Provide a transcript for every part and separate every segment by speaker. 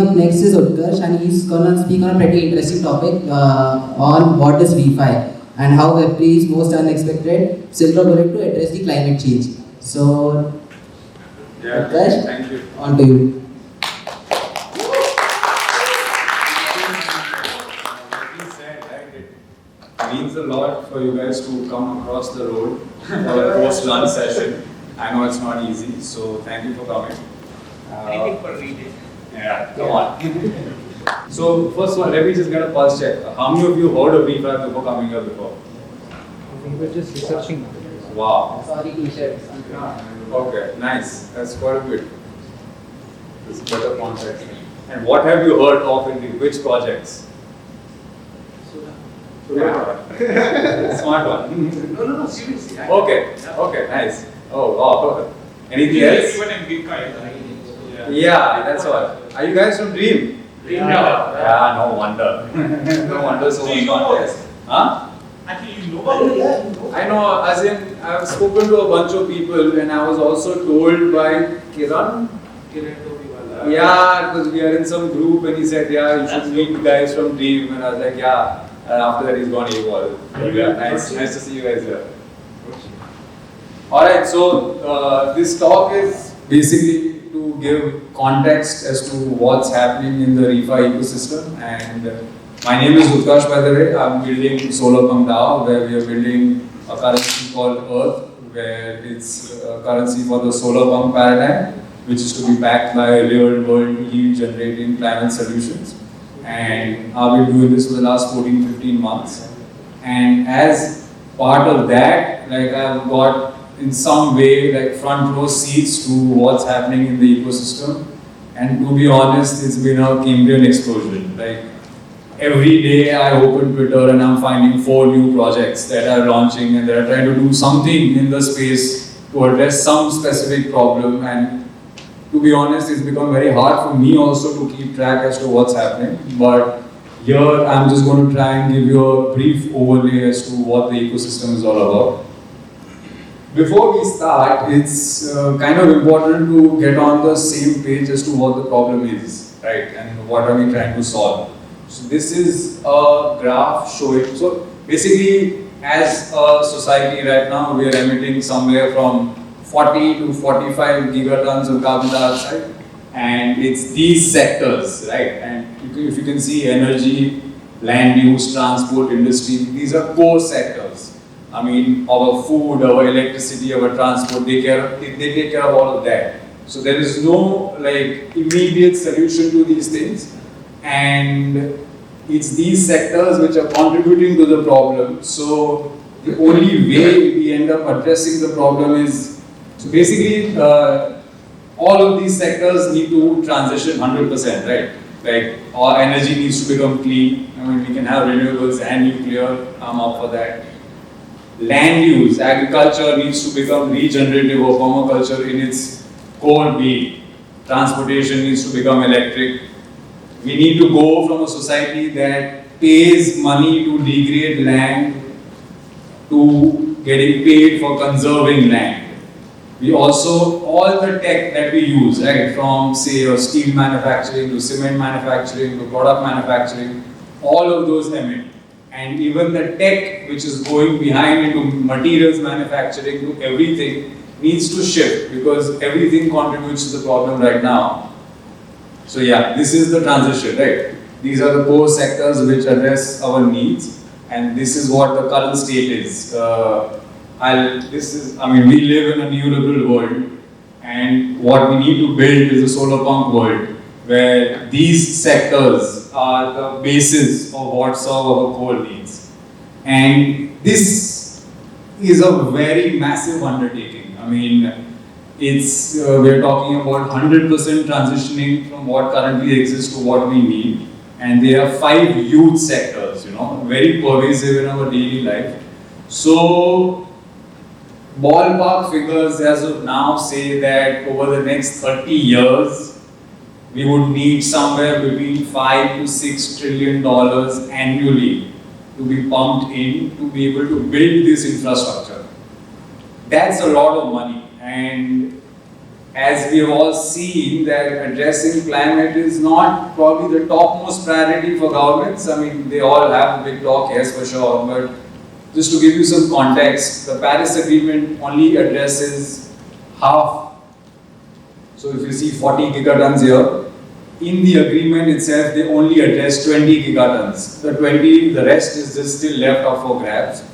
Speaker 1: up next is Utkarsh, and he's gonna speak on a pretty interesting topic on what is ReFi and how Web3 is most unexpected silver bullet to address the climate change. So, Utkarsh,
Speaker 2: thank you.
Speaker 1: on to you.
Speaker 2: It means a lot for you guys to come across the road for a post-lunch session. I know it's not easy, so thank you for coming.
Speaker 3: Anything for reading.
Speaker 2: Yeah, come on. So first one, let me just get a pulse check. How many of you heard of ReFi before coming here before?
Speaker 3: We were just researching.
Speaker 2: Wow.
Speaker 1: Sorry, t-shirts.
Speaker 2: Okay, nice. That's quite a bit. It's better context. And what have you heard of in which projects? Smart one.
Speaker 3: No, seriously.
Speaker 2: Okay, nice. Oh. Anything else?
Speaker 3: Even in Bitcoin.
Speaker 2: Yeah, that's all. Are you guys from Dream? Yeah, no wonder. No wonder so much contest. Huh?
Speaker 3: Actually, you know about it.
Speaker 2: I know, as in, I've spoken to a bunch of people and I was also told by Kiran. Yeah, because we are in some group and he said, yeah, you should meet guys from Dream. And I was like, yeah. And after that, he's gone AWOL. Yeah, nice to see you guys here. Alright, so this talk is basically to give context as to what's happening in the ReFi ecosystem. And my name is Utkarsh, by the way. I'm building Solar Pump DAO, where we are building a currency called Earth, where it's a currency for the solar pump paradigm, which is to be backed by real world yield generating climate solutions. And I've been doing this for the last 14-15 months. And as part of that, like I've got in some way like front row seats to what's happening in the ecosystem. And to be honest, it's been a Cambrian explosion. Like every day I open Twitter and I'm finding 4 new projects that are launching and they're trying to do something in the space to address some specific problem. And to be honest, it's become very hard for me also to keep track as to what's happening. But here I'm just going to try and give you a brief overview as to what the ecosystem is all about. Before we start, it's kind of important to get on the same page as to what the problem is, right? And what are we trying to solve. So this is a graph showing, so basically as a society right now, we are emitting somewhere from 40 to 45 gigatons of carbon dioxide, and it's these sectors, right? And if you can see energy, land use, transport, industry, these are core sectors. I mean, our food, our electricity, our transport, they take care of all of that. So there is no like immediate solution to these things, and it's these sectors which are contributing to the problem. So the only way we end up addressing the problem is, so basically, all of these sectors need to transition 100%, right? Like, our energy needs to become clean. I mean, we can have renewables and nuclear. I'm up for that. Land use, agriculture needs to become regenerative or permaculture in its core being. Transportation needs to become electric. We need to go from a society that pays money to degrade land to getting paid for conserving land. We also, all the tech that we use, right, from say steel manufacturing to cement manufacturing to product manufacturing, all of those emit. And even the tech which is going behind into materials manufacturing to everything needs to shift because everything contributes to the problem right now. So yeah, this is the transition, right? These are the core sectors which address our needs, and this is what the current state is. We live in a neoliberal world, and what we need to build is a solar pump world, where these sectors are the basis of what serve our core needs. And this is a very massive undertaking. I mean, we're talking about 100% transitioning from what currently exists to what we need. And there are 5 huge sectors, very pervasive in our daily life. So, ballpark figures as of now say that over the next 30 years, we would need somewhere between $5 to $6 trillion annually to be pumped in to be able to build this infrastructure. That's a lot of money, and as we have all seen, that addressing climate is not probably the topmost priority for governments. I mean, they all have a big talk, yes, for sure, but just to give you some context, the Paris Agreement only addresses half. So if you see 40 gigatons here, in the agreement itself, they only address 20 gigatons. The rest is just still left up for grabs.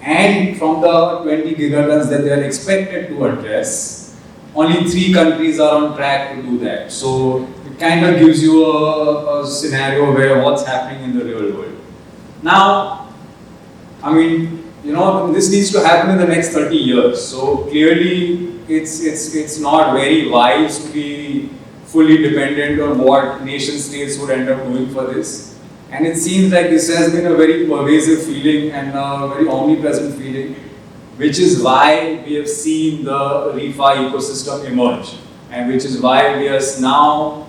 Speaker 2: And from the 20 gigatons that they are expected to address, only 3 countries are on track to do that. So it kind of gives you a scenario where what's happening in the real world. Now, I mean, you know, this needs to happen in the next 30 years. So clearly, it's not very wise to be fully dependent on what nation states would end up doing for this. And it seems like this has been a very pervasive feeling and a very omnipresent feeling, which is why we have seen the ReFi ecosystem emerge, and which is why we are now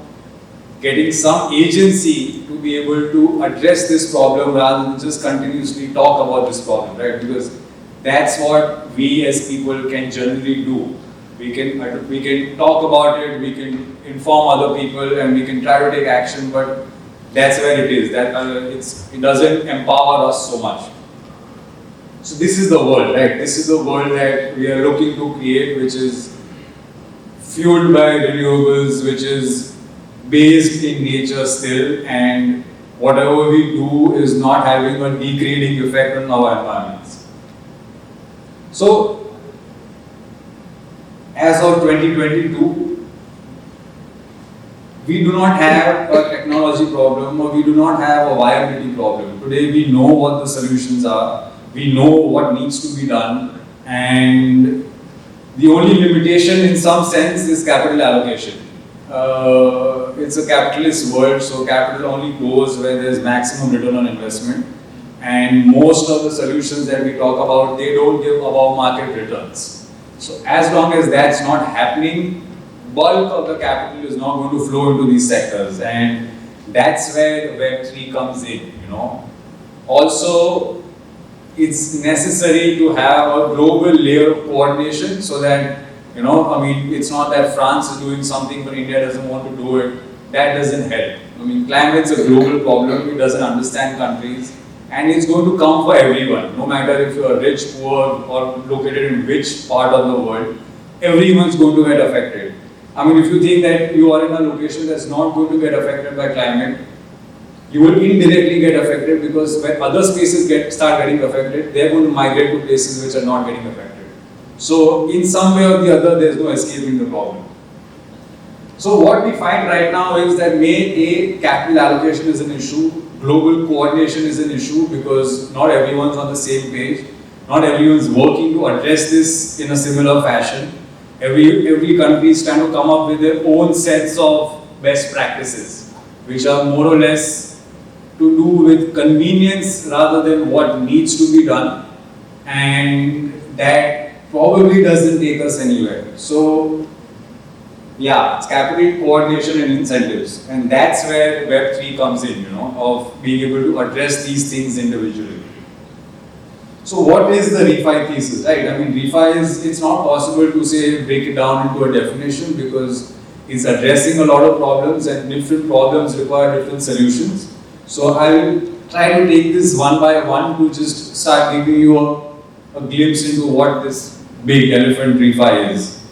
Speaker 2: getting some agency to be able to address this problem rather than just continuously talk about this problem, right? Because that's what we as people can generally do. We can talk about it, we can inform other people, and we can try to take action, but that's where it is. It doesn't empower us so much. So this is the world, right? This is the world that we are looking to create, which is fueled by renewables, which is based in nature still, and whatever we do is not having a degrading effect on our environments. So, as of 2022, we do not have a technology problem, or we do not have a viability problem. Today we know what the solutions are, we know what needs to be done, and the only limitation in some sense is capital allocation. It's a capitalist world, so capital only goes where there's maximum return on investment. And most of the solutions that we talk about, they don't give above market returns. So as long as that's not happening, bulk of the capital is not going to flow into these sectors, and that's where Web3 comes in, you know. Also, it's necessary to have a global layer of coordination so that, you know, I mean, it's not that France is doing something but India doesn't want to do it. That doesn't help. I mean, climate's a global problem, it doesn't understand countries, and it's going to come for everyone, no matter if you're rich, poor, or located in which part of the world, everyone's going to get affected. I mean, if you think that you are in a location that's not going to get affected by climate, you will indirectly get affected, because when other spaces start getting affected, they're going to migrate to places which are not getting affected. So, in some way or the other, there's no escaping the problem. So, what we find right now is that capital allocation is an issue, global coordination is an issue, because not everyone's on the same page, not everyone's working to address this in a similar fashion. Every country is trying to come up with their own sets of best practices, which are more or less to do with convenience rather than what needs to be done, and that probably doesn't take us anywhere. So, yeah, it's capital coordination and incentives, and that's where Web3 comes in, you know, of being able to address these things individually. So what is the ReFi thesis, right? I mean, ReFi it's not possible to say, break it down into a definition, because it's addressing a lot of problems, and different problems require different solutions. So I will try to take this one by one to just start giving you a glimpse into what this big elephant ReFi is.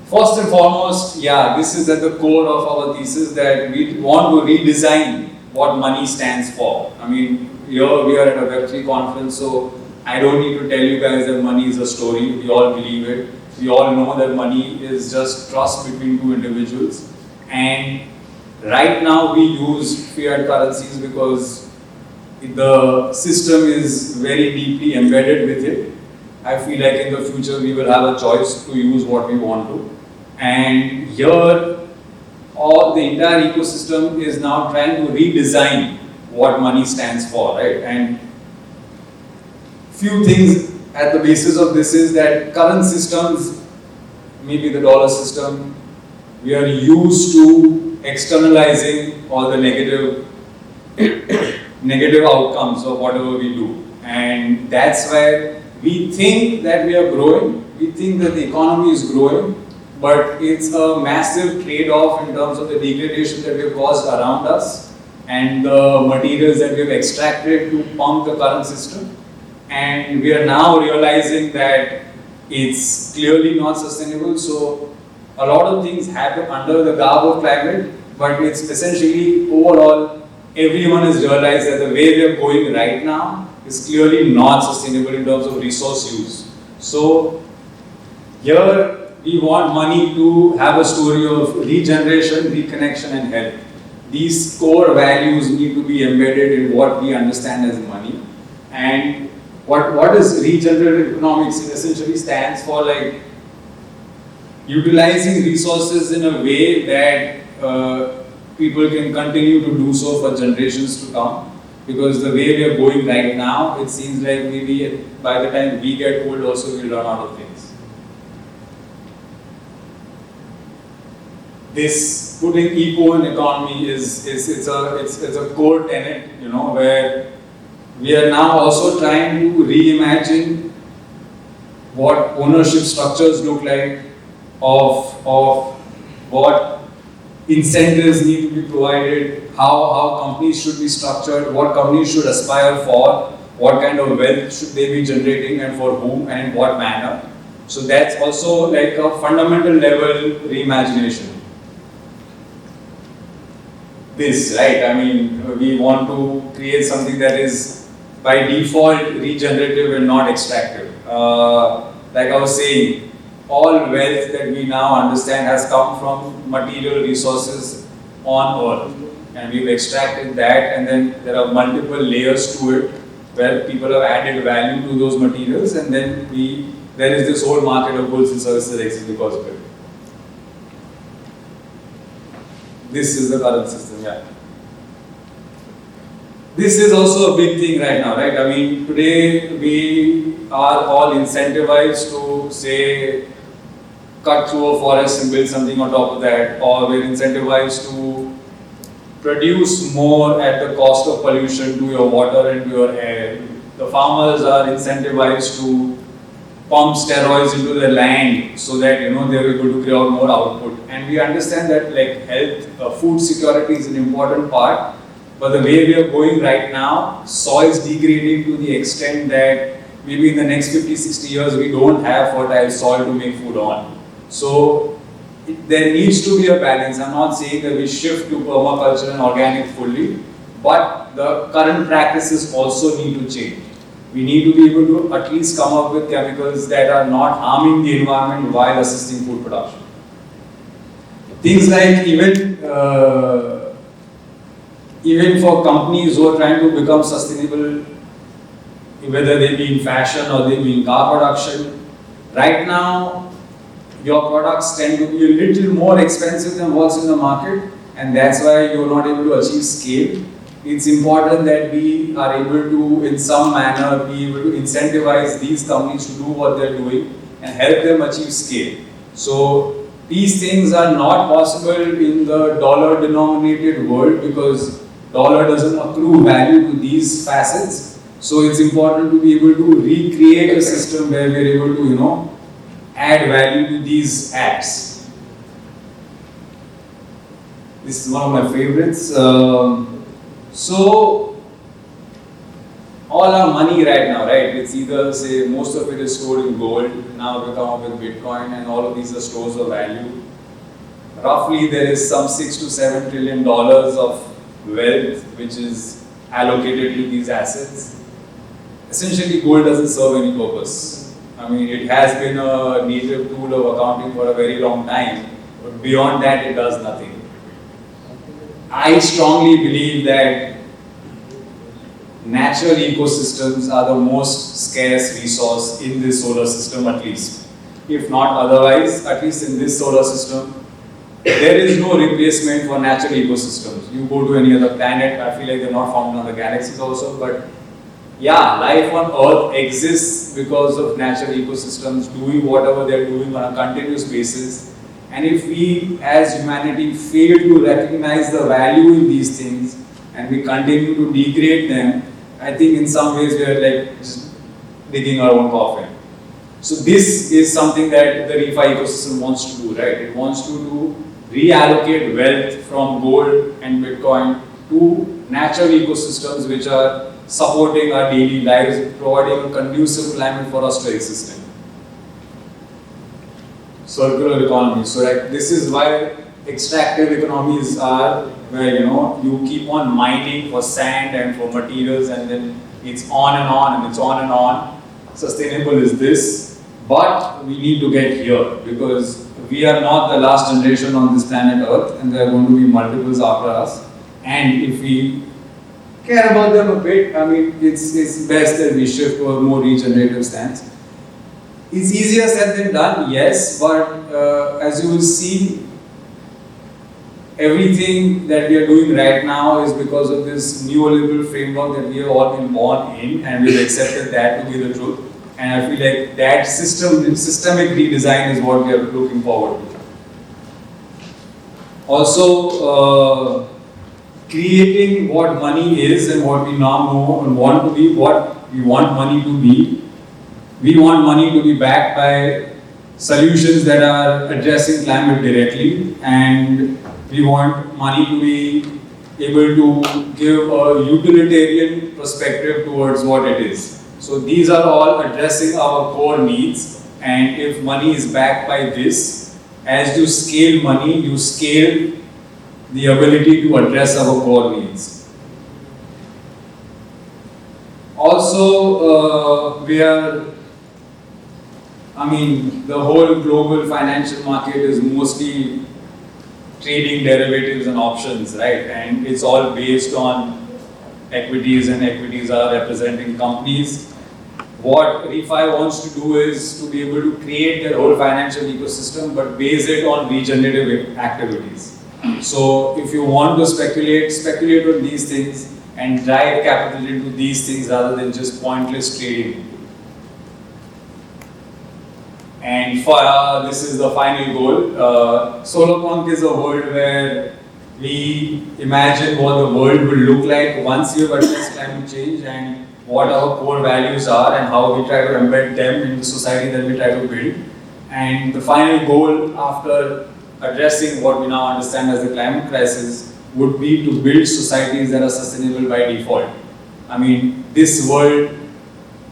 Speaker 2: First and foremost, yeah, this is at the core of our thesis, that we want to redesign what money stands for. I mean, here we are at a Web3 conference, so I don't need to tell you guys that money is a story. We all believe it. We all know that money is just trust between two individuals. And right now we use fiat currencies because the system is very deeply embedded with it. I feel like in the future we will have a choice to use what we want to. And here, the entire ecosystem is now trying to redesign what money stands for, right? And few things at the basis of this is that current systems, maybe the dollar system, we are used to externalizing all the negative outcomes of whatever we do. And that's where we think that we are growing, we think that the economy is growing, but it's a massive trade-off in terms of the degradation that we have caused around us and the materials that we have extracted to pump the current system. And we are now realizing that it's clearly not sustainable. So a lot of things happen under the garb of climate, but it's essentially overall everyone has realized that the way we are going right now is clearly not sustainable in terms of resource use. So here we want money to have a story of regeneration, reconnection and health. These core values need to be embedded in what we understand as money. And what is regenerative economics? It essentially stands for like utilizing resources in a way that people can continue to do so for generations to come. Because the way we are going right now, it seems like maybe by the time we get old also we'll run out of things. This putting eco in economy it's a core tenet, you know, where we are now also trying to reimagine what ownership structures look like, of what incentives need to be provided, how companies should be structured, what companies should aspire for, what kind of wealth should they be generating and for whom and in what manner. So that's also like a fundamental level reimagination. This, right? I mean, we want to create something that is by default regenerative and not extractive. Like I was saying, all wealth that we now understand has come from material resources on earth. And we've extracted that, and then there are multiple layers to it where people have added value to those materials, and then there is this whole market of goods and services that exists because of it. This is the current system, yeah. This is also a big thing right now, right? I mean, today we are all incentivized to say, cut through a forest and build something on top of that, or we're incentivized to produce more at the cost of pollution to your water and to your air. The farmers are incentivized to pump steroids into the land so that they're able to create more output. And we understand that like health, food security is an important part, but the way we are going right now, soil is degrading to the extent that maybe in the next 50-60 years we don't have fertile soil to make food on. So there needs to be a balance. I'm not saying that we shift to permaculture and organic fully, but the current practices also need to change. We need to be able to at least come up with chemicals that are not harming the environment while assisting food production. Things like even for companies who are trying to become sustainable, whether they be in fashion or they be in car production, right now your products tend to be a little more expensive than what's in the market, and that's why you're not able to achieve scale. It's important that we are able to, in some manner, be able to incentivize these companies to do what they're doing and help them achieve scale. So these things are not possible in the dollar-denominated world because dollar doesn't accrue value to these facets. So it's important to be able to recreate a system where we're able to, add value to these apps. This is one of my favorites. So all our money right now, right? It's either say most of it is stored in gold. Now we come up with Bitcoin, and all of these are stores of value. Roughly, there is some $6 to $7 trillion of wealth which is allocated to these assets. Essentially, gold doesn't serve any purpose. I mean, it has been a native tool of accounting for a very long time, but beyond that, it does nothing. I strongly believe that natural ecosystems are the most scarce resource in this solar system, at least. If not otherwise, at least in this solar system, there is no replacement for natural ecosystems. You go to any other planet, I feel like they're not found in other galaxies also, but yeah, life on Earth exists because of natural ecosystems doing whatever they're doing on a continuous basis. And if we as humanity fail to recognize the value in these things and we continue to degrade them, I think in some ways we are like just digging our own coffin. So this is something that the ReFi ecosystem wants to do, right? It wants to reallocate wealth from gold and Bitcoin to natural ecosystems which are supporting our daily lives, providing a conducive climate for us to exist in. Circular economy. So like this is why extractive economies are where you keep on mining for sand and for materials and then it's on and on and it's on and on. Sustainable is this, but we need to get here because we are not the last generation on this planet Earth and there are going to be multiples after us. And if we care about them a bit, I mean, it's best that we shift to a more regenerative stance. It's easier said than done, yes, but as you will see, everything that we are doing right now is because of this neoliberal framework that we have all been born in and we've accepted that to be the truth. And I feel like that systemic redesign is what we are looking forward to. Also, creating what money is and what we now know and want to be, what we want money to be. We want money to be backed by solutions that are addressing climate directly, and we want money to be able to give a utilitarian perspective towards what it is. So these are all addressing our core needs, and if money is backed by this, as you scale money, you scale the ability to address our core needs. Also, the whole global financial market is mostly trading derivatives and options, right? And it's all based on equities, and equities are representing companies. What ReFi wants to do is to be able to create their whole financial ecosystem, but base it on regenerative activities. So if you want to speculate on these things and drive capital into these things rather than just pointless trading. And this is the final goal. Solarpunk is a world where we imagine what the world will look like once we have addressed climate change and what our core values are and how we try to embed them in the society that we try to build. And the final goal after addressing what we now understand as the climate crisis would be to build societies that are sustainable by default. I mean, this world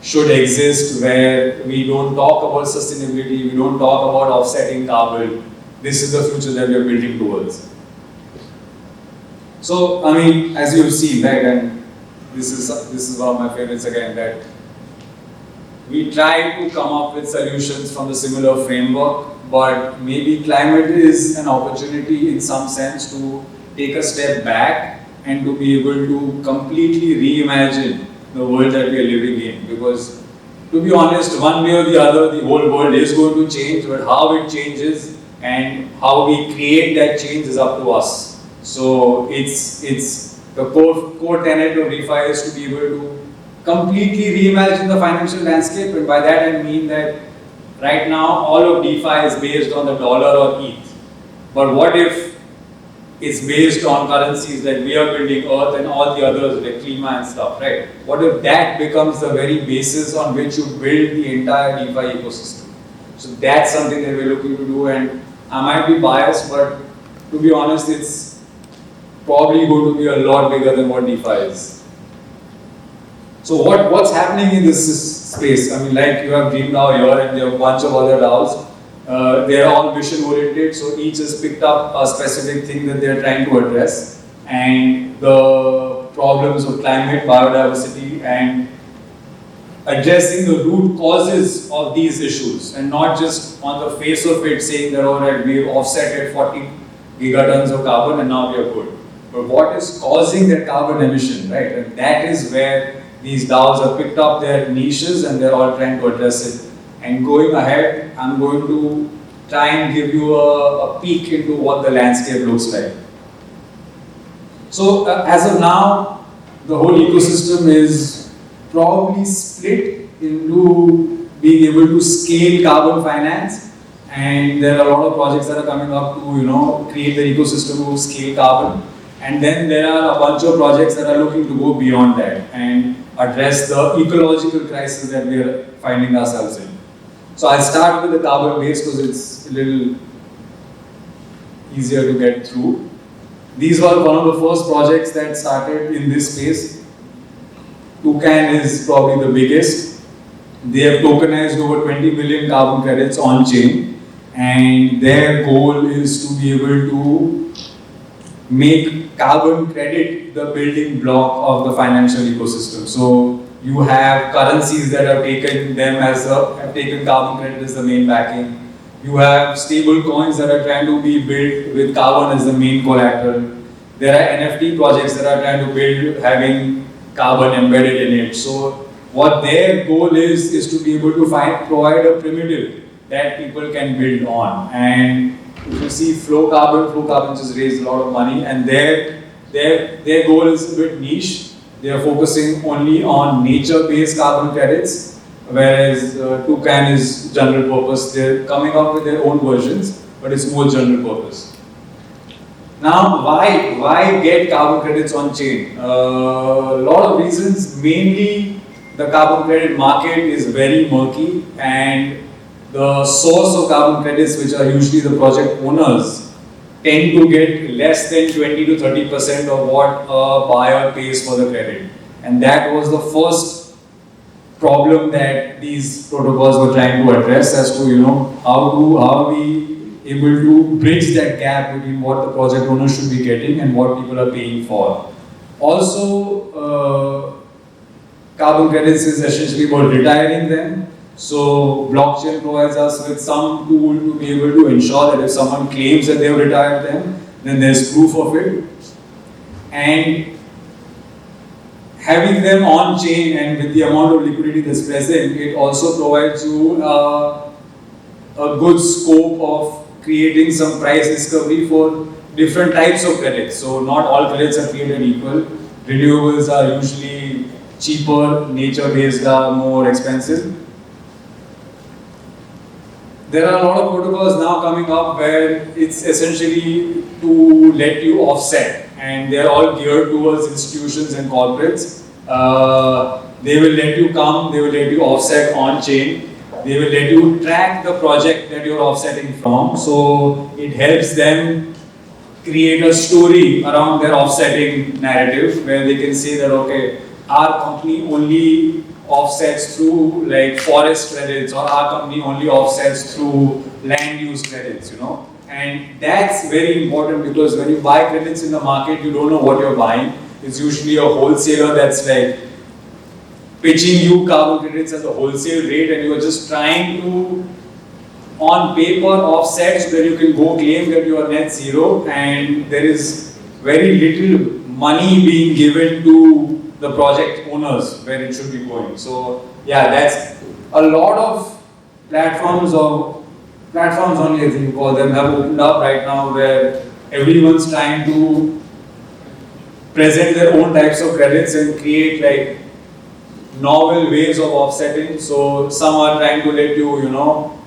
Speaker 2: should exist where we don't talk about sustainability, we don't talk about offsetting carbon. This is the future that we are building towards. So, I mean, as you've seen, right, and this is one of my favorites again, that we try to come up with solutions from the similar framework, but maybe climate is an opportunity in some sense to take a step back and to be able to completely reimagine the world that we are living in. Because to be honest, one way or the other, the whole world is going to change, but how it changes and how we create that change is up to us. So it's the core tenet of ReFi is to be able to completely reimagine the financial landscape, and by that I mean that right now all of DeFi is based on the dollar or ETH. But what if it's based on currencies like we are building Earth and all the others like Klima and stuff, right? What if that becomes the very basis on which you build the entire DeFi ecosystem? So that's something that we're looking to do, and I might be biased, but to be honest, it's probably going to be a lot bigger than what DeFi is. So what's happening in this space? I mean, like you have DreamDAO here and there are a bunch of other DAOs. They are all mission oriented, so each has picked up a specific thing that they are trying to address, and the problems of climate, biodiversity, and addressing the root causes of these issues, and not just on the face of it saying that alright, we've offset 40 gigatons of carbon and now we are good. But what is causing that carbon emission, right? And that is where these DAOs have picked up their niches and they're all trying to address it. And going ahead, I'm going to try and give you a peek into what the landscape looks like. So as of now, the whole ecosystem is probably split into being able to scale carbon finance, and there are a lot of projects that are coming up to create the ecosystem to scale carbon. And then there are a bunch of projects that are looking to go beyond that and address the ecological crisis that we are finding ourselves in. So I'll start with the carbon base because it's a little easier to get through. These were one of the first projects that started in this space. Toucan is probably the biggest. They have tokenized over 20 million carbon credits on chain, and their goal is to be able to make carbon credit the building block of the financial ecosystem. So you have currencies that have taken carbon credit as the main backing. You have stable coins that are trying to be built with carbon as the main collateral. There are NFT projects that are trying to build having carbon embedded in it. So what their goal is to be able to provide a primitive that people can build on. And if you see Flow Carbon just raised a lot of money, and their goal is a bit niche. They are focusing only on nature-based carbon credits, whereas Toucan is general purpose. They're coming up with their own versions, but it's more general purpose. Now, why get carbon credits on chain? A lot of reasons. Mainly, the carbon credit market is very murky, and the source of carbon credits, which are usually the project owners, tend to get less than 20 to 30% of what a buyer pays for the credit. And that was the first problem that these protocols were trying to address, as to how are we able to bridge that gap between what the project owner should be getting and what people are paying for. Also, carbon credits is essentially about retiring them. So blockchain provides us with some tool to be able to ensure that if someone claims that they have retired them, then there's proof of it. And having them on chain and with the amount of liquidity that's present, it also provides you a good scope of creating some price discovery for different types of credits. So not all credits are created equal. Renewables are usually cheaper, nature-based are more expensive. There are a lot of protocols now coming up where it's essentially to let you offset, and they're all geared towards institutions and corporates. They will let you come, they will let you offset on chain, they will let you track the project that you're offsetting from. So it helps them create a story around their offsetting narrative where they can say that, okay, our company only offsets through like forest credits, or our company only offsets through land use credits, And that's very important, because when you buy credits in the market, you don't know what you're buying. It's usually a wholesaler that's like pitching you carbon credits at a wholesale rate, and you're just trying to, on paper, offset so that you can go claim that you are net zero, and there is very little money being given to the project owners where it should be going. So yeah, that's a lot of platforms only, I think you call them, have opened up right now where everyone's trying to present their own types of credits and create like novel ways of offsetting. So some are trying to let you,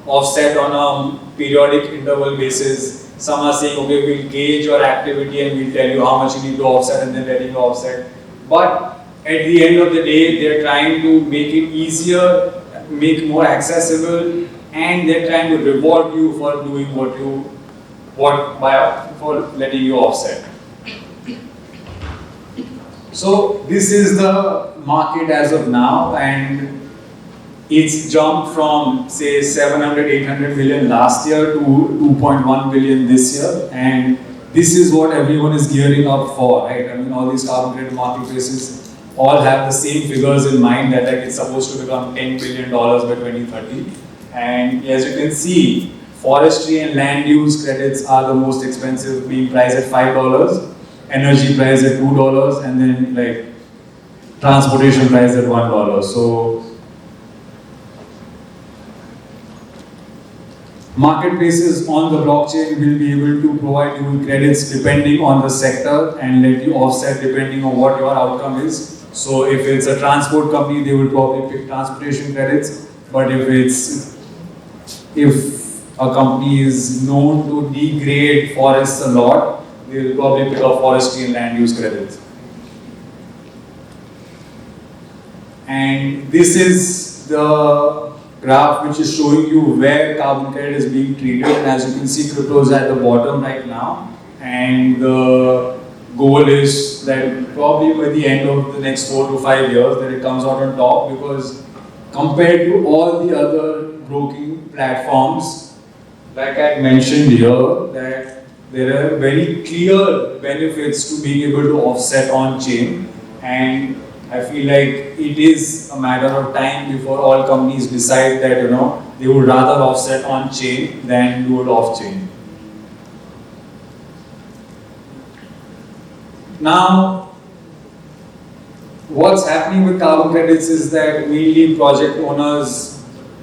Speaker 2: offset on a periodic interval basis. Some are saying, okay, we'll gauge your activity and we'll tell you how much you need to offset and then letting you offset. But at the end of the day, they're trying to make it easier, make more accessible, and they're trying to reward you for doing for letting you offset. So this is the market as of now, and it's jumped from say 700, 800 million last year to 2.1 billion this year, and this is what everyone is gearing up for, right? I mean, all these carbon credit marketplaces all have the same figures in mind, that like it's supposed to become $10 billion by 2030. And as you can see, forestry and land use credits are the most expensive, being priced at $5, energy priced at $2, and then like transportation priced at $1. So marketplaces on the blockchain will be able to provide you credits depending on the sector and let you offset depending on what your outcome is. So if it's a transport company, they will probably pick transportation credits. But if a company is known to degrade forests a lot, they will probably pick up forestry and land use credits. And this is the graph which is showing you where carbon credit is being treated, and as you can see, crypto is at the bottom right now, and the goal is that probably by the end of the next 4 to 5 years that it comes out on top, because compared to all the other broking platforms, like I mentioned here, that there are very clear benefits to being able to offset on chain, and I feel like it is a matter of time before all companies decide that they would rather offset on chain than do it off chain. Now, what's happening with carbon credits is that mainly project owners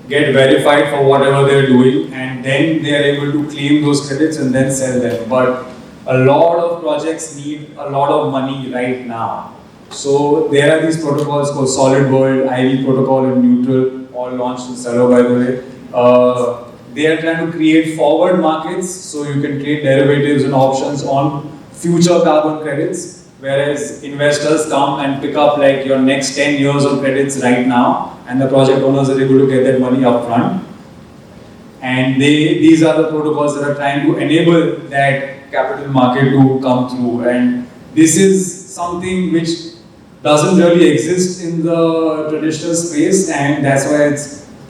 Speaker 2: get verified for whatever they're doing, and then they are able to claim those credits and then sell them. But a lot of projects need a lot of money right now. So there are these protocols called Solid World, IV Protocol, and Neutral, all launched in Salo, by the way. They are trying to create forward markets so you can trade derivatives and options on future carbon credits, whereas investors come and pick up like your next 10 years of credits right now, and the project owners are able to get that money up front. And these are the protocols that are trying to enable that capital market to come through. And this is something which doesn't really exist in the traditional space, and that's why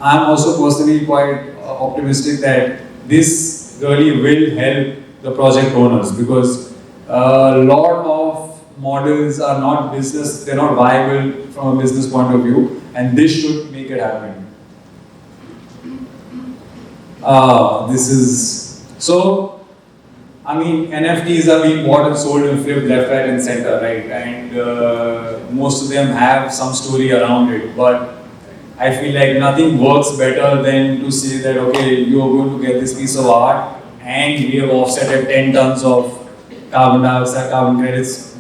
Speaker 2: I'm also personally quite optimistic that this really will help the project owners, because a lot of models are not business, they're not viable from a business point of view, and this should make it happen. NFTs are being bought and sold and flipped left, right, and center, right? And most of them have some story around it. But I feel like nothing works better than to say that, okay, you are going to get this piece of art, and we have offset 10 tons of carbon dioxide, carbon credits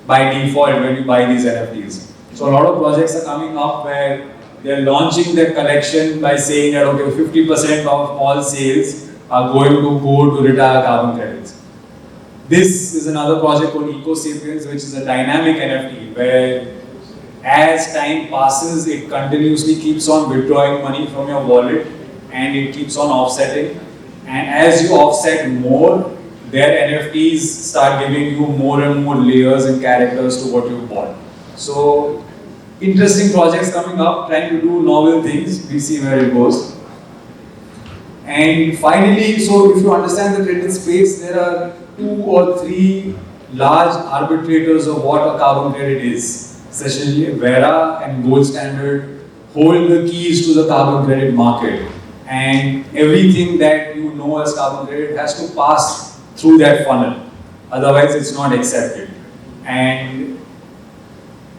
Speaker 2: by default when you buy these NFTs. So a lot of projects are coming up where they're launching their collection by saying that, okay, 50% of all sales are going to go to retire carbon credits. This is another project called Eco Sapiens, which is a dynamic NFT where as time passes, it continuously keeps on withdrawing money from your wallet and it keeps on offsetting. And as you offset more, their NFTs start giving you more and more layers and characters to what you bought. So, interesting projects coming up, trying to do novel things. We see where it goes. And finally, so if you understand the credit space, there are 2 or 3 large arbitrators of what a carbon credit is. Essentially, Vera and Gold Standard hold the keys to the carbon credit market. And everything that you know as carbon credit has to pass through that funnel. Otherwise, it's not accepted. And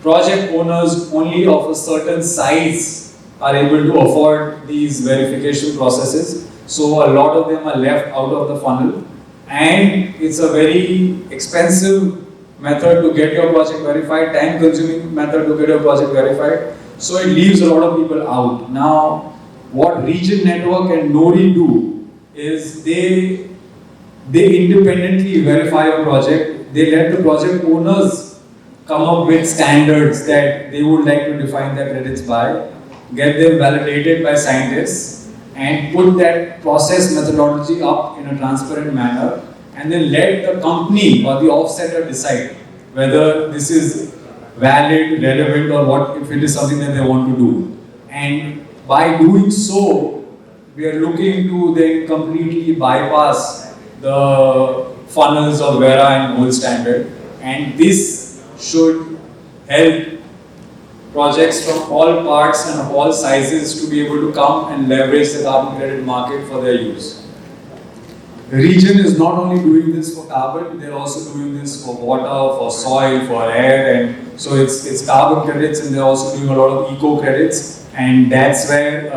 Speaker 2: project owners only of a certain size are able to afford these verification processes. So a lot of them are left out of the funnel, and it's a very expensive method to get your project verified, time-consuming method to get your project verified. So it leaves a lot of people out. Now, what Region Network and Nori do is they independently verify your project. They let the project owners come up with standards that they would like to define their credits by, get them validated by scientists, and put that process methodology up in a transparent manner, and then let the company or the offsetter decide whether this is valid, relevant, or what, if it is something that they want to do. And by doing so, we are looking to then completely bypass the funnels of Vera and Gold Standard, and this should help projects from all parts and of all sizes to be able to come and leverage the carbon credit market for their use. The region is not only doing this for carbon, they're also doing this for water, for soil, for air, and so it's carbon credits, and they're also doing a lot of eco credits, and that's where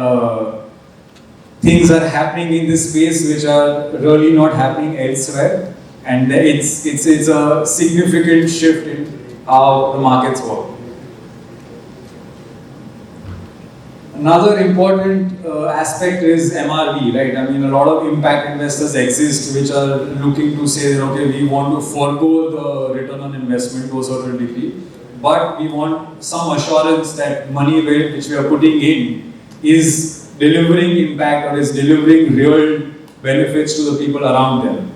Speaker 2: things are happening in this space which are really not happening elsewhere, and it's a significant shift in how the markets work. Another important aspect is MRV, right? I mean, a lot of impact investors exist which are looking to say that, okay, we want to forego the return on investment to a certain degree, but we want some assurance that money which we are putting in is delivering impact or is delivering real benefits to the people around them.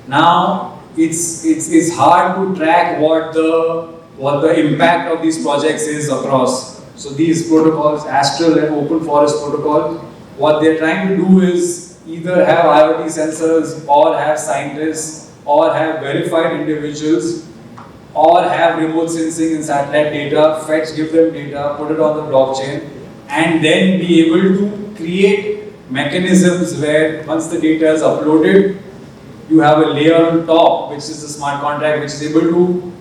Speaker 2: Now, it's hard to track what the impact of these projects is across. So these protocols, Astral and Open Forest protocol, what they're trying to do is either have IoT sensors or have scientists or have verified individuals or have remote sensing and satellite data, fetch, give them data, put it on the blockchain, and then be able to create mechanisms where once the data is uploaded, you have a layer on top, which is the smart contract, which is able to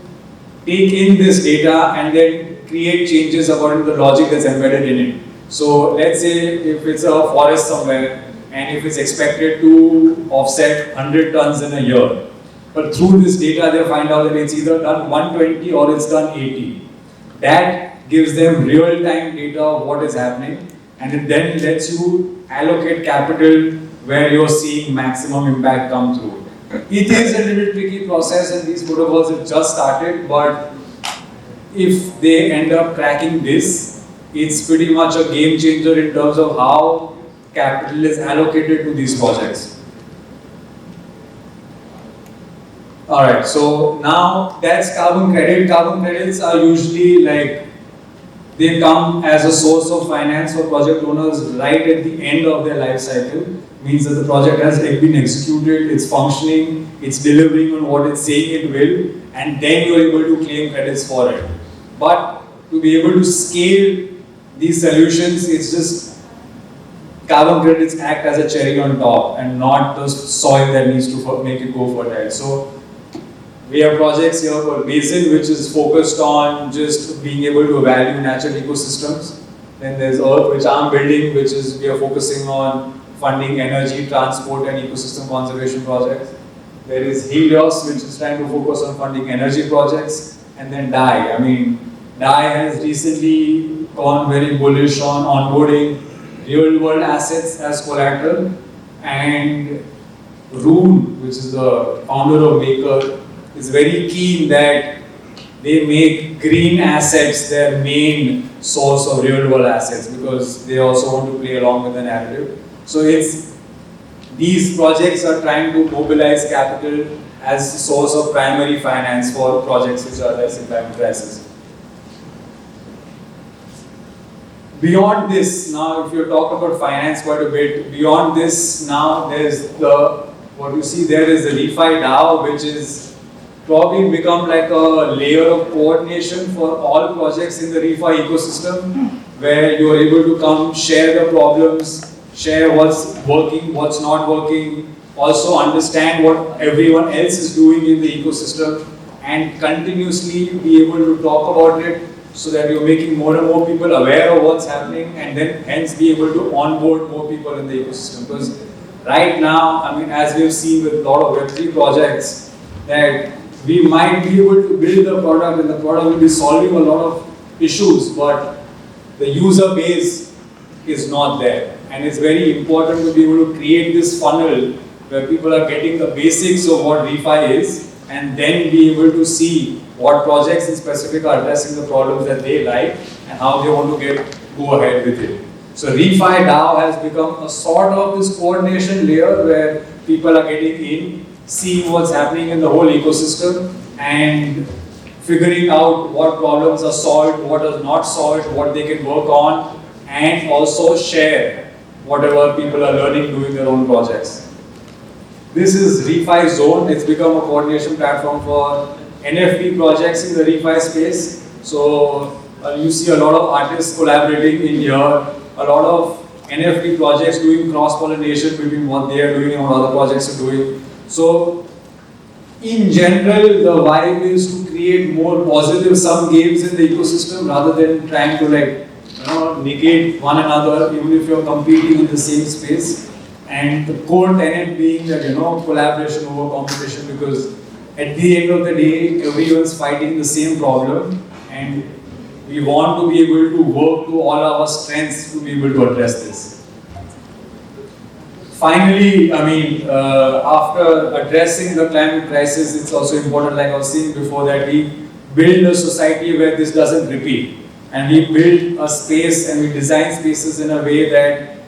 Speaker 2: take in this data and then create changes according to the logic that's embedded in it. So let's say if it's a forest somewhere and if it's expected to offset 100 tons in a year, but through this data they find out that it's either done 120 or it's done 80. That gives them real-time data of what is happening, and it then lets you allocate capital where you're seeing maximum impact come through. It is a little tricky process and these protocols have just started, but if they end up cracking this, it's pretty much a game changer in terms of how capital is allocated to these projects. Alright, so now that's carbon credit. Carbon credits are usually like, they come as a source of finance for project owners right at the end of their life cycle. Means that the project has been executed, it's functioning, it's delivering on what it's saying it will, and then you're able to claim credits for it. But to be able to scale these solutions, it's just carbon credits act as a cherry on top and not the soil that needs to make it go fertile. So we have projects here for Basin, which is focused on just being able to value natural ecosystems. Then there's Earth, which I'm building, which is we are focusing on funding energy, transport and ecosystem conservation projects. There is Helios, which is trying to focus on funding energy projects. And then DAI. I mean, DAI has recently gone very bullish on onboarding real world assets as collateral. And Rune, which is the founder of Maker, is very keen that they make green assets their main source of real world assets because they also want to play along with the narrative. So these projects are trying to mobilize capital as a source of primary finance for projects which are less in climate crisis. Beyond this, now if you talk about finance quite a bit, beyond this now there's what you see there is the ReFi DAO, which is probably become like a layer of coordination for all projects in the ReFi ecosystem, where you are able to come share the problems, share what's working, what's not working, also understand what everyone else is doing in the ecosystem, and continuously be able to talk about it so that you're making more and more people aware of what's happening and then hence be able to onboard more people in the ecosystem. Because right now, I mean, as we've seen with a lot of Web3 projects, that we might be able to build the product and the product will be solving a lot of issues, but the user base is not there. And it's very important to be able to create this funnel where people are getting the basics of what ReFi is and then be able to see what projects in specific are addressing the problems that they like and how they want to go ahead with it. So ReFi DAO has become a sort of this coordination layer where people are getting in, seeing what's happening in the whole ecosystem and figuring out what problems are solved, what are not solved, what they can work on, and also share whatever people are learning doing their own projects. This is ReFi Zone. It's become a coordination platform for NFT projects in the ReFi space. So you see a lot of artists collaborating in here, a lot of NFT projects doing cross-pollination between what they are doing and what other projects are doing. So in general, the vibe is to create more positive sum games in the ecosystem rather than trying to negate one another even if you're competing in the same space. And the core tenet being that collaboration over competition, because at the end of the day, everyone's fighting the same problem and we want to be able to work to all our strengths to be able to address this. Finally, after addressing the climate crisis, it's also important, like I was saying before, that we build a society where this doesn't repeat. and we build a space and we design spaces in a way that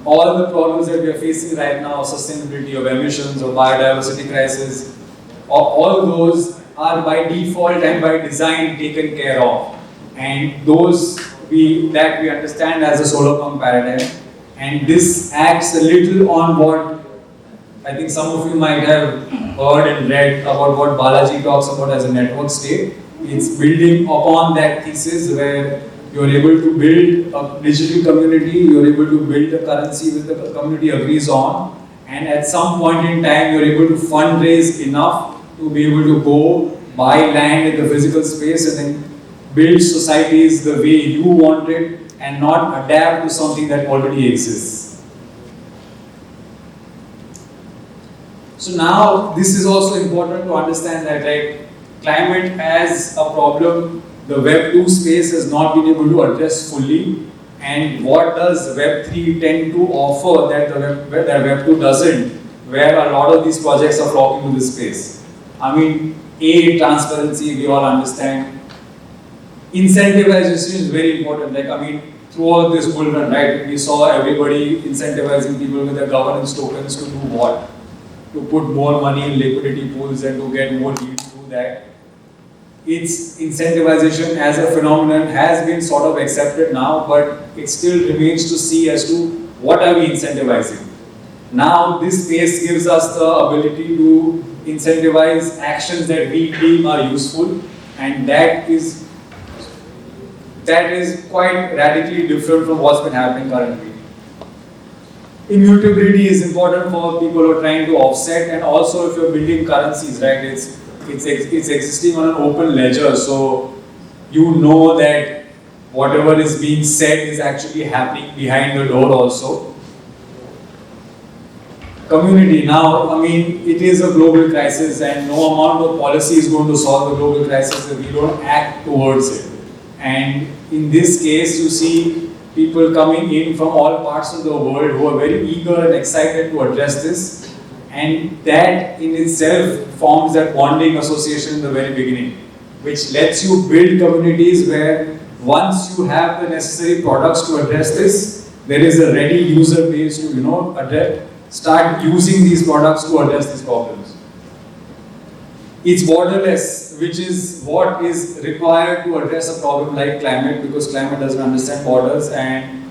Speaker 2: all the problems that we are facing right now, sustainability of emissions or biodiversity crisis, all those are by default and by design taken care of. And those we understand as a solar punk paradigm. And this acts a little on what I think some of you might have heard and read about what Balaji talks about as a network state. It's building upon that thesis where you're able to build a digital community, you're able to build a currency which the community agrees on, and at some point in time you're able to fundraise enough to be able to go buy land in the physical space and then build societies the way you want it and not adapt to something that already exists. So now this is also important to understand that climate as a problem, the Web 2 space has not been able to address fully, and what does Web 3 tend to offer that Web 2 doesn't, where a lot of these projects are flocking to this space. I mean, transparency, we all understand. Incentivization is very important. Throughout this bull run, right, we saw everybody incentivizing people with their governance tokens to do what? To put more money in liquidity pools and to get more yield through that. Its incentivization as a phenomenon has been sort of accepted now, but it still remains to see as to what are we incentivizing. Now this space gives us the ability to incentivize actions that we deem are useful, and that is quite radically different from what's been happening currently. Immutability is important for people who are trying to offset, and also if you're building currencies, right, it's existing on an open ledger, so you know that whatever is being said is actually happening behind the door also. Community, now, I mean, it is a global crisis and no amount of policy is going to solve the global crisis if we don't act towards it. And in this case, you see people coming in from all parts of the world who are very eager and excited to address this. And that in itself forms that bonding association in the very beginning, which lets you build communities where once you have the necessary products to address this, there is a ready user base to start using these products to address these problems. It's borderless, which is what is required to address a problem like climate, because climate doesn't understand borders, and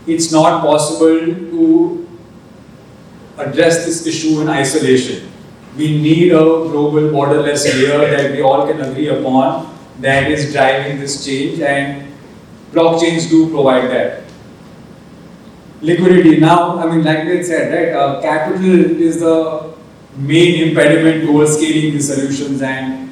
Speaker 2: it's not possible to address this issue in isolation. We need a global borderless layer that we all can agree upon that is driving this change, and blockchains do provide that. Liquidity, now, I mean, like they said, right, capital is the main impediment towards scaling these solutions, and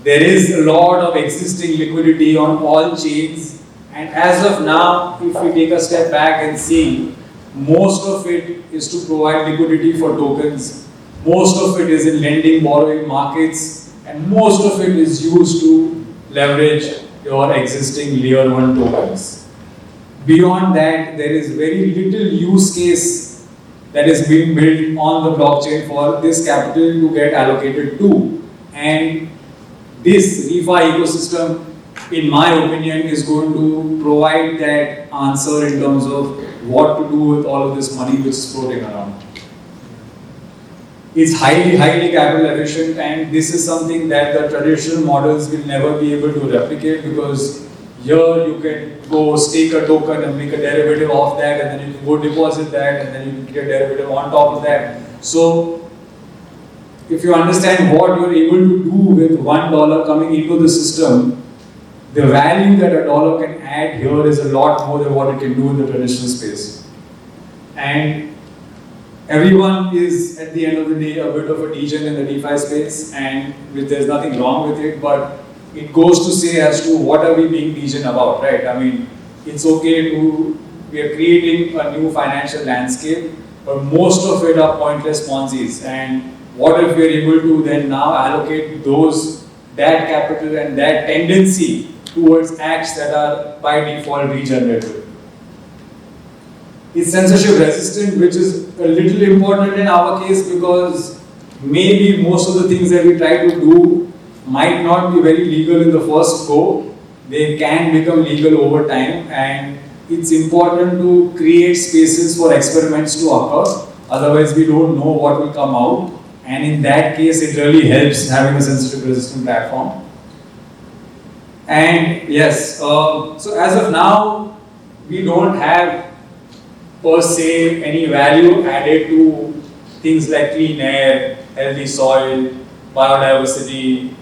Speaker 2: there is a lot of existing liquidity on all chains, and as of now, if we take a step back and see, most of it is to provide liquidity for tokens, most of it is in lending, borrowing markets, and most of it is used to leverage your existing layer 1 tokens. Beyond that, there is very little use case that is being built on the blockchain for this capital to get allocated to. And this ReFi ecosystem, in my opinion, is going to provide that answer in terms of what to do with all of this money which is floating around. It's highly capital efficient, and this is something that the traditional models will never be able to replicate, because here you can go stake a token and make a derivative of that, and then you can go deposit that, and then you can get a derivative on top of that. So if you understand what you're able to do with $1 coming into the system, the value that a dollar can add here is a lot more than what it can do in the traditional space. And everyone is, at the end of the day, a bit of a degen in the DeFi space, and there's nothing wrong with it, but it goes to say as to what are we being degen about, right? I mean, it's okay we are creating a new financial landscape, but most of it are pointless Ponzi's. And what if we're able to then now allocate that capital and that tendency towards acts that are by default regenerative? It's censorship resistant, which is a little important in our case, because maybe most of the things that we try to do might not be very legal in the first go, they can become legal over time, and it's important to create spaces for experiments to occur. Otherwise, we don't know what will come out, and in that case, it really helps having a sensitive resistant platform. And yes, so as of now, we don't have per se any value added to things like clean air, healthy soil, biodiversity,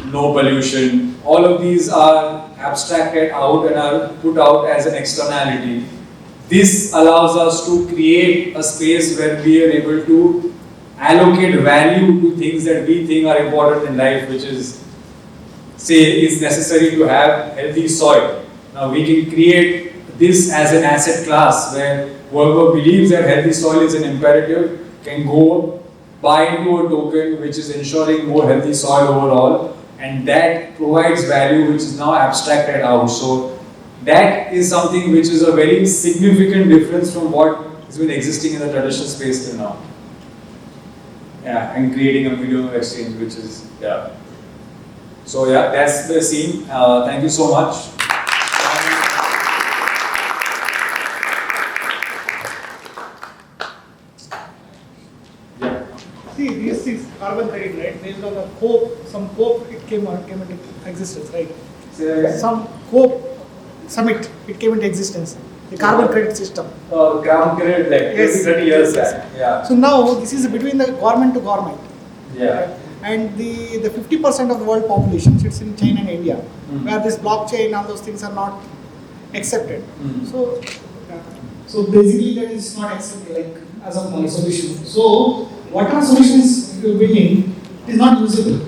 Speaker 2: no pollution. All of these are abstracted out and are put out as an externality. This allows us to create a space where we are able to allocate value to things that we think are important in life, which is, say, is necessary to have healthy soil. Now we can create this as an asset class where whoever believes that healthy soil is an imperative can go buy into a token which is ensuring more healthy soil overall, and that provides value which is now abstracted out. So that is something which is a very significant difference from what has been existing in the traditional space till now. Yeah, and creating a medium of exchange, which is, yeah. So yeah, that's the scene. Thank you so much.
Speaker 4: See, this is carbon credit, right? Based on the COPE, some COPE, it came into existence, right? Some COPE summit, it came into existence. The carbon credit system.
Speaker 2: Carbon credit, like
Speaker 4: Yes.
Speaker 2: 30 years back. Yeah.
Speaker 4: So now this is between the government to government.
Speaker 2: Yeah.
Speaker 4: And the 50% of the world population sits in China and India, where this blockchain and those things are not accepted. So,
Speaker 5: So basically that is not accepted like as of now solution. So whatever solutions you are building is not usable.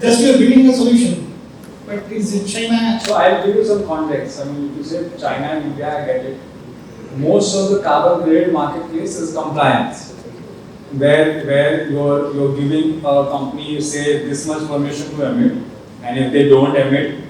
Speaker 5: Just you are building a solution, but is it China?
Speaker 2: So I'll give you some context. I mean, if you say China and India, I get it. Most of the carbon credit marketplace is compliance, where you're giving a company, you say this much permission to emit, and if they don't emit,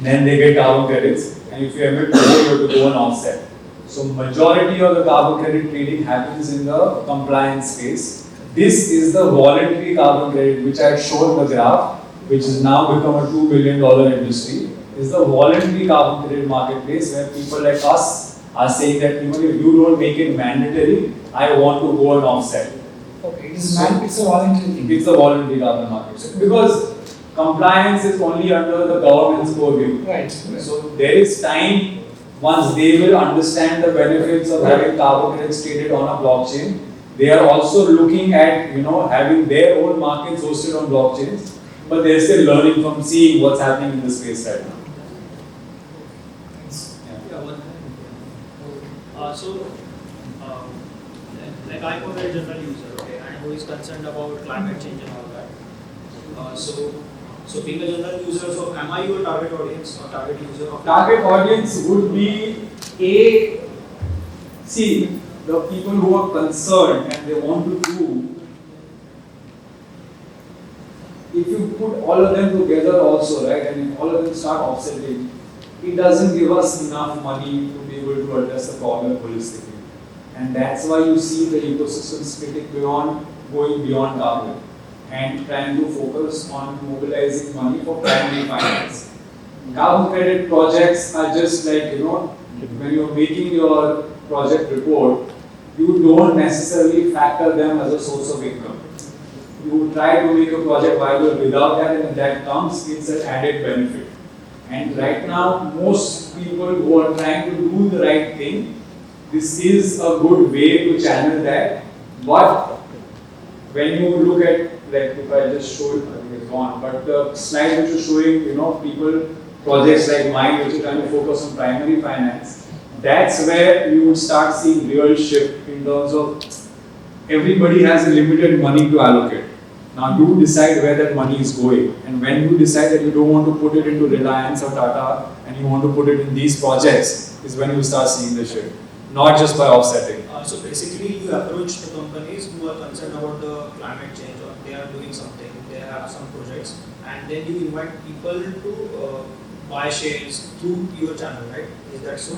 Speaker 2: then they get carbon credits, and if you emit more, you have to go and offset. So majority of the carbon credit trading happens in the compliance space. This is the voluntary carbon credit, which I had shown the graph, which has now become a $2 billion industry. Is the voluntary carbon credit marketplace where people like us are saying that even if you don't make it mandatory, I want to go and offset.
Speaker 5: Okay, it's a voluntary thing.
Speaker 2: It's a voluntary carbon market. Because compliance is only under the government's purview.
Speaker 5: Right.
Speaker 2: So there is time once they will understand the benefits of having carbon credits traded on a blockchain. They are also looking at having their own markets hosted on blockchains, but they're still learning from seeing what's happening in the space right now.
Speaker 6: Like I'm a very general user, okay, and who is concerned about climate change and all that. So being a general user, so am I your target audience or target user of
Speaker 2: Target audience would be the people who are concerned and they want to do. If you put all of them together also, right, and if all of them start offsetting, it doesn't give us enough money to be able to address the problem holistically. And that's why you see the ecosystem splitting going beyond carbon and trying to focus on mobilizing money for primary finance. Carbon credit projects are just like, when you're making your project report, you don't necessarily factor them as a source of income. You try to make a project viable without that, and when that comes, it's an added benefit. And right now, most people who are trying to do the right thing, this is a good way to channel that. But when you look at, like if I just show it, I think it's gone, but the slide which is showing, people, projects like mine which are trying to focus on primary finance, that's where you would start seeing real shift in terms of everybody has limited money to allocate. Now you decide where that money is going, and when you decide that you don't want to put it into Reliance or Tata and you want to put it in these projects, is when you start seeing the shift, not just by offsetting.
Speaker 6: So basically you approach the companies who are concerned about the climate change, or they are doing something, they have some projects, and then you invite people to buy shares through your channel, right? Is that so?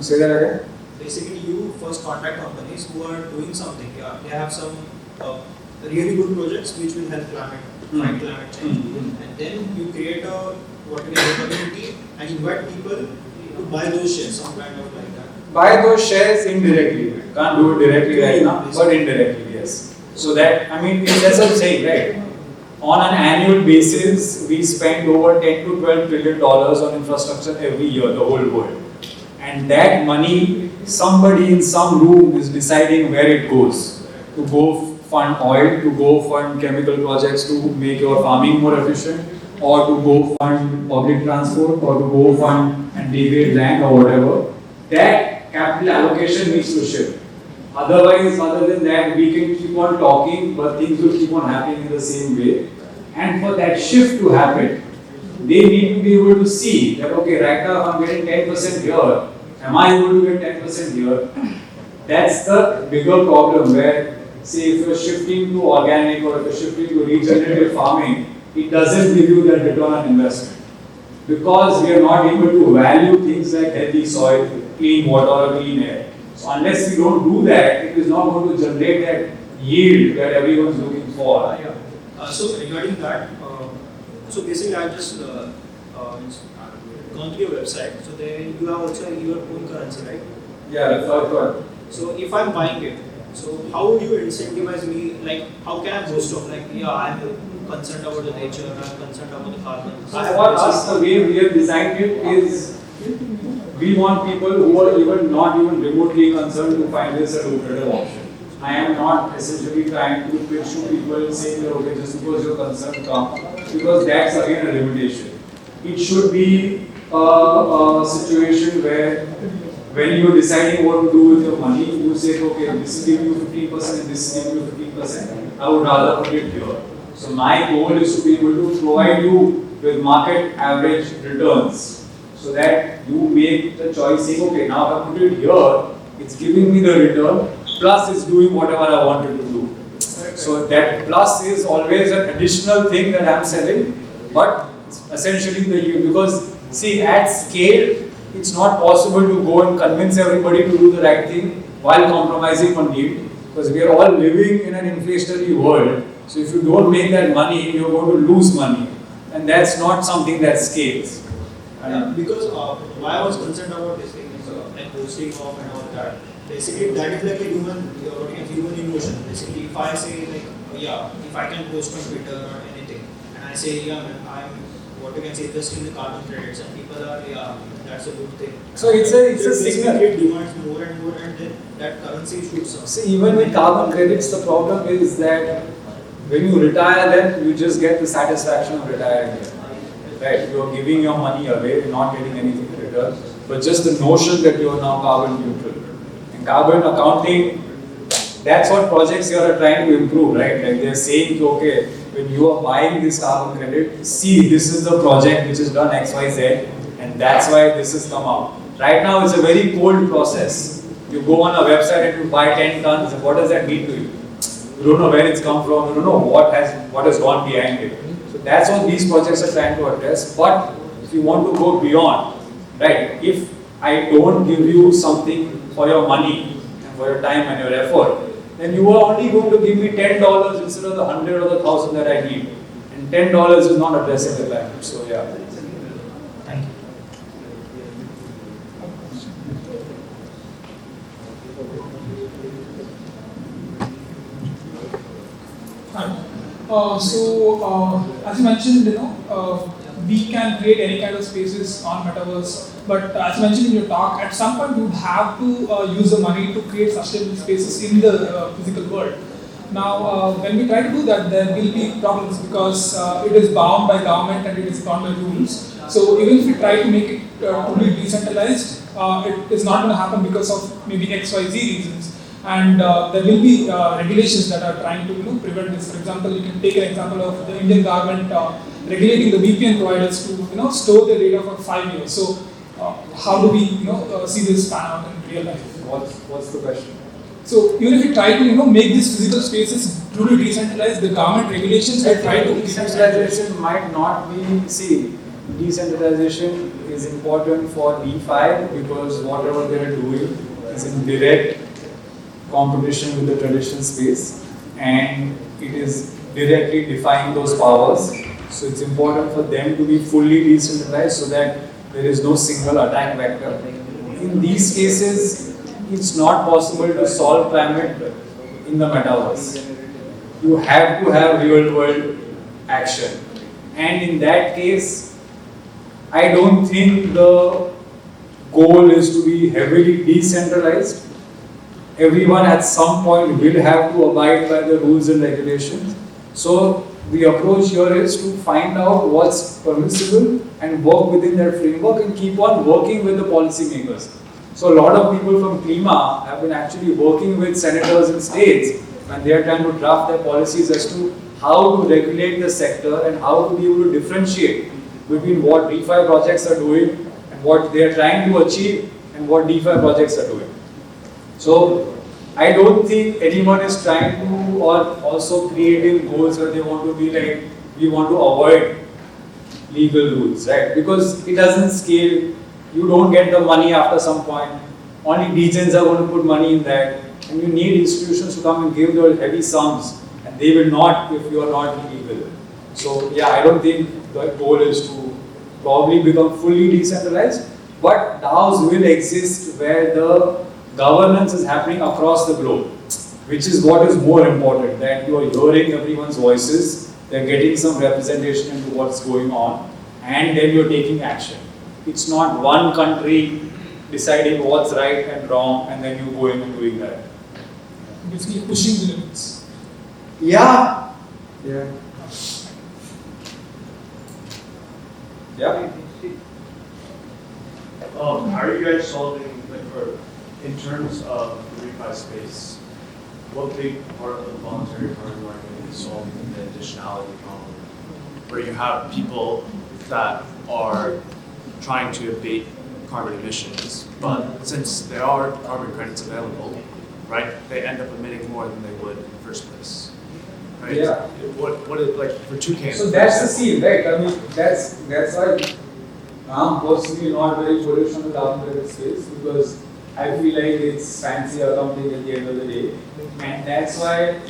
Speaker 2: Say that again?
Speaker 6: Basically you first contact companies who are doing something, they have some really good projects which will help climate fight climate change, and then you create a community and invite people to buy those shares, some kind of like that.
Speaker 2: Buy those shares indirectly. Can't do it directly right now, but indirectly, yes. So that, I mean, that's what I'm saying, right? On an annual basis, we spend over 10 to 12 trillion dollars on infrastructure every year, the whole world. And that money, somebody in some room is deciding where it goes. To go fund oil, to go fund chemical projects to make your farming more efficient, or to go fund public transport, or to go fund and degrade land or whatever. That capital allocation needs to shift. Otherwise, other than that, we can keep on talking, but things will keep on happening in the same way. And for that shift to happen, they need to be able to see that, okay, right now if I'm getting 10% here, am I able to get 10% here? That's the bigger problem where, say, if you're shifting to organic or if you're shifting to regenerative farming, it doesn't give you that return on investment. Because we are not able to value things like healthy soil, clean water, or clean air. So unless we don't do that, it is not going to generate that yield that everyone is looking for.
Speaker 6: So regarding that, so basically I just gone through your website. So there you have also your own currency, right?
Speaker 2: Yeah, that's what.
Speaker 6: So if I'm buying it, so how would you incentivize me? Like how can I boast of like, yeah, I'm concerned about the nature, I'm concerned about the carbon.
Speaker 2: So for us, the way we have designed it is we want people who are even not even remotely concerned to find this a lucrative option. I am not essentially trying to pitch to people saying that okay, just because you're concerned, come, because that's again a limitation. It should be a situation where when you're deciding what to do with your money, you say okay, this is giving you 15% and this is giving you 15%. I would rather put it here. So my goal is to be able to provide you with market average returns, so that you make the choice saying, okay, now if I put it here, it's giving me the return, plus it's doing whatever I wanted to do. So that plus is always an additional thing that I'm selling, but essentially the yield, because see, at scale, it's not possible to go and convince everybody to do the right thing while compromising on yield, because we are all living in an inflationary world. So if you don't make that money, you're going to lose money, and that's not something that scales.
Speaker 6: Because why I was concerned about this thing is like posting off and all that. Basically, that is like a human emotion. Basically, if I say like, yeah, if I can post on Twitter or anything, and I say, yeah, man, I'm what you can say just in the carbon credits, and people are, yeah, that's a good thing.
Speaker 2: So it's a signal.
Speaker 6: It demands more and more, and then that currency shoots up.
Speaker 2: See, even with carbon credits, the problem is that when you retire, then you just get the satisfaction of retiring. Right, you are giving your money away, not getting anything in return, but just the notion that you are now carbon neutral. And carbon accounting, that's what projects here are trying to improve, right? Like they're saying, okay, when you are buying this carbon credit, see, this is the project which is done X, Y, Z, and that's why this has come out. Right now, it's a very cold process. You go on a website and you buy 10 tons, what does that mean to you? You don't know where it's come from, you don't know what has gone behind it. So that's what these projects are trying to address. But if you want to go beyond, right, if I don't give you something for your money and for your time and your effort, then you are only going to give me $10 instead of the 100 or the 1,000 that I need. And $10 is not addressing the climate. So yeah.
Speaker 6: Thank you.
Speaker 5: As you mentioned, we can create any kind of spaces on metaverse. But as you mentioned in your talk, at some point you have to use the money to create sustainable spaces in the physical world. Now, when we try to do that, there will be problems because it is bound by government and it is bound by rules. So even if we try to make it totally decentralized, it is not going to happen because of maybe XYZ reasons. And there will be regulations that are trying to prevent this. For example, you can take an example of the Indian government regulating the VPN providers to store their data for 5 years. So how do we see this pan out in real life?
Speaker 2: What's the question?
Speaker 5: So even if we try to make these physical spaces truly decentralized, the government regulations will try to
Speaker 2: decentralization might not be, see, decentralization is important for ReFi because whatever they are doing is in direct competition with the traditional space, and it is directly define those powers. So it's important for them to be fully decentralized so that there is no single attack vector. In these cases, it's not possible to solve climate in the metaverse. You have to have real world action. And in that case, I don't think the goal is to be heavily decentralized. Everyone at some point will have to abide by the rules and regulations. So the approach here is to find out what's permissible and work within that framework and keep on working with the policymakers. So a lot of people from Klima have been actually working with senators and states and they are trying to draft their policies as to how to regulate the sector and how to be able to differentiate between what ReFi projects are doing and what they are trying to achieve and what DeFi projects are doing. So I don't think anyone is trying to or also creating goals where they want to be like, we want to avoid legal rules, right? Because it doesn't scale. You don't get the money after some point. Only degens are going to put money in that. And you need institutions to come and give those heavy sums. And they will not if you are not legal. So yeah, I don't think the goal is to probably become fully decentralized. But DAOs will exist where the governance is happening across the globe, which is what is more important, that you are hearing everyone's voices, they're getting some representation into what's going on, and then you're taking action. It's not one country deciding what's right and wrong, and then you going and doing that.
Speaker 5: Basically pushing the limits.
Speaker 2: Yeah. Yeah. Yeah.
Speaker 7: How are you guys solving, in terms of the ReFi space, what big part of the voluntary carbon market is solving the additionality problem? Where you have people that are trying to abate carbon emissions, but since there are carbon credits available, right, they end up emitting more than they would in the first place. Right?
Speaker 2: Yeah.
Speaker 7: What is, like, for toucans?
Speaker 2: So that's the scene, right? I mean, that's why I'm personally not very bullish on the carbon credit space, because I feel like it's fancy accounting at the end of the day. And that's why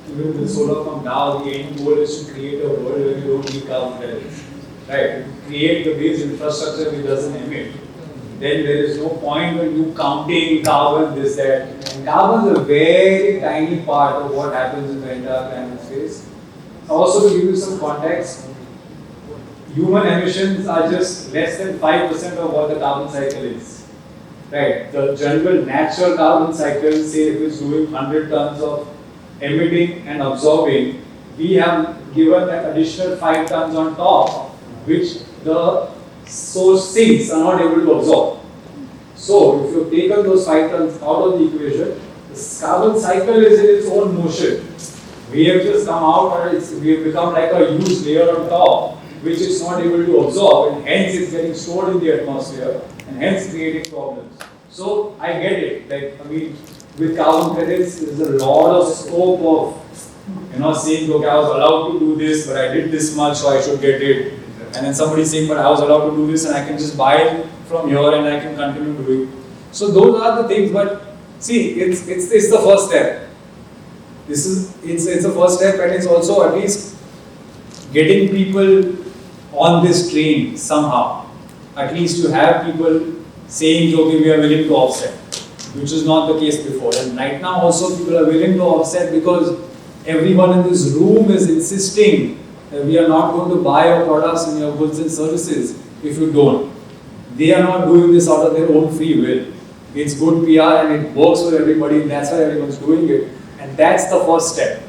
Speaker 2: even with solar from now, the end goal is to create a world where you don't need carbon credits. Right? Create the base infrastructure which doesn't emit. Then there is no point in you counting carbon, this, that. And carbon is a very tiny part of what happens in the entire climate space. Also, to give you some context, human emissions are just less than 5% of what the carbon cycle is. Right, the general natural carbon cycle, say if it's doing 100 tons of emitting and absorbing, we have given an additional 5 tons on top, which the source sinks are not able to absorb. So, if you've taken those 5 tons out of the equation, the carbon cycle is in its own motion. We have just come out and we have become like a huge layer on top, which it's not able to absorb, and hence it's getting stored in the atmosphere, and hence creating problems. So I get it. Like, I mean, with carbon credits, there's a lot of scope of, saying, okay, I was allowed to do this, but I did this much, so I should get it. And then somebody saying, but I was allowed to do this, and I can just buy it from here, and I can continue doing. So those are the things. But see, it's the first step. It's the first step, and it's also at least getting people on this train somehow. At least you have people saying, okay, we are willing to offset, which is not the case before. And right now also people are willing to offset because everyone in this room is insisting that we are not going to buy your products and your goods and services if you don't. They are not doing this out of their own free will. It's good PR and it works for everybody, and that's why everyone's doing it. And that's the first step.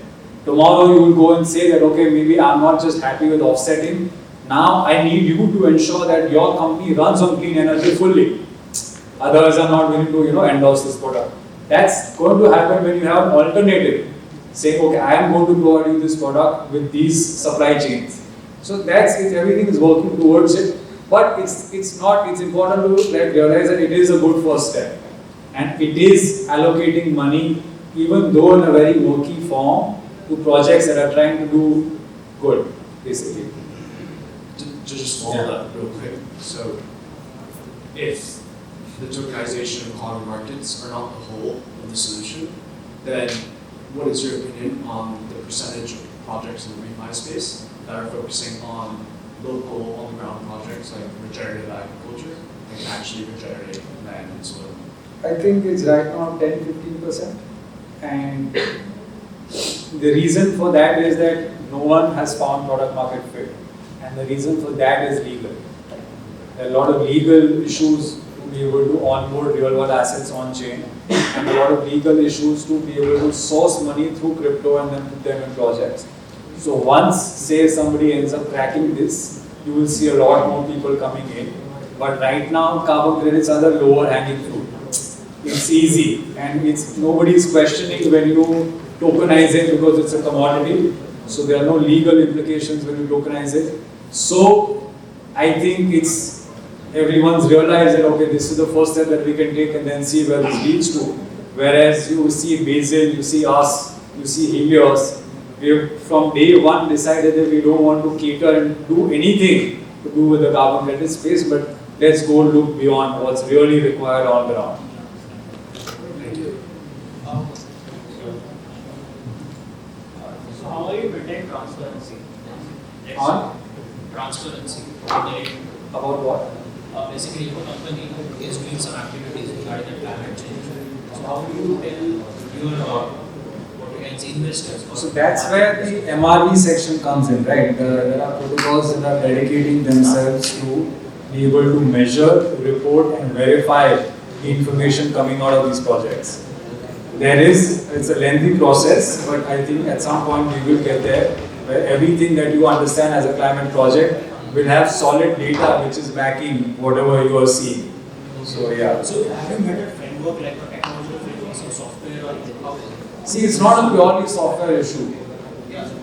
Speaker 2: Tomorrow you will go and say that, okay, maybe I'm not just happy with offsetting. Now I need you to ensure that your company runs on clean energy fully. Others are not willing to, endorse this product. That's going to happen when you have an alternative. Say, okay, I am going to provide you this product with these supply chains. So that's it. Everything is working towards it. But it's important to realize that it is a good first step. And it is allocating money, even though in a very murky form, to projects that are trying to do good, basically.
Speaker 7: To just follow that real quick. So, if the tokenization of carbon markets are not the whole of the solution, then what is your opinion on the percentage of projects in the ReFi space that are focusing on local, on-the-ground projects like regenerative agriculture and actually regenerate land and soil?
Speaker 2: I think it's right now 10-15%. And the reason for that is that no one has found product market fit. And the reason for that is legal. There are a lot of legal issues to be able to onboard real world assets on chain, and a lot of legal issues to be able to source money through crypto and then put them in projects. So once, say, somebody ends up cracking this, you will see a lot more people coming in. But right now, carbon credits are the lower hanging fruit. It's easy, and it's nobody is questioning when you tokenize it because it's a commodity. So there are no legal implications when you tokenize it. So I think it's everyone's realized that okay, this is the first step that we can take and then see where this leads to. Whereas you see Basil, you see us, you see Helios, we have from day one decided that we don't want to cater and do anything to do with the carbon credit space, but let's go look beyond what's really required on the ground.
Speaker 6: So how are you building transparency?
Speaker 2: On?
Speaker 6: Transparency.
Speaker 2: About what?
Speaker 6: Basically, if a company is doing some activities regarding the climate change, so how do you tell your what you can say investors?
Speaker 2: So that's where the MRV section comes in, right? There are protocols that are dedicating themselves to be able to measure, report, and verify the information coming out of these projects. It's a lengthy process, but I think at some point we will get there, where everything that you understand as a climate project will have solid data which is backing whatever you are seeing. So yeah.
Speaker 6: So have you made a framework like a technology framework, some software or how?
Speaker 2: See, it's not a purely software issue.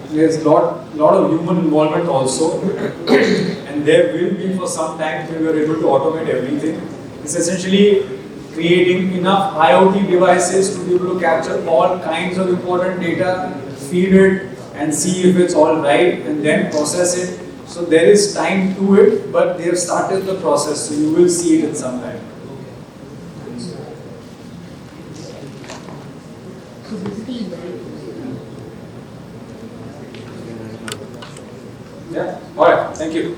Speaker 2: There's a lot of human involvement also, and there will be for some time till we are able to automate everything. It's essentially creating enough IoT devices to be able to capture all kinds of important data, feed it, and see if it's all right, and then process it. So there is time to it, but they have started the process, so you will see it in some time.
Speaker 4: So basically,
Speaker 2: Yeah. All right. Thank you.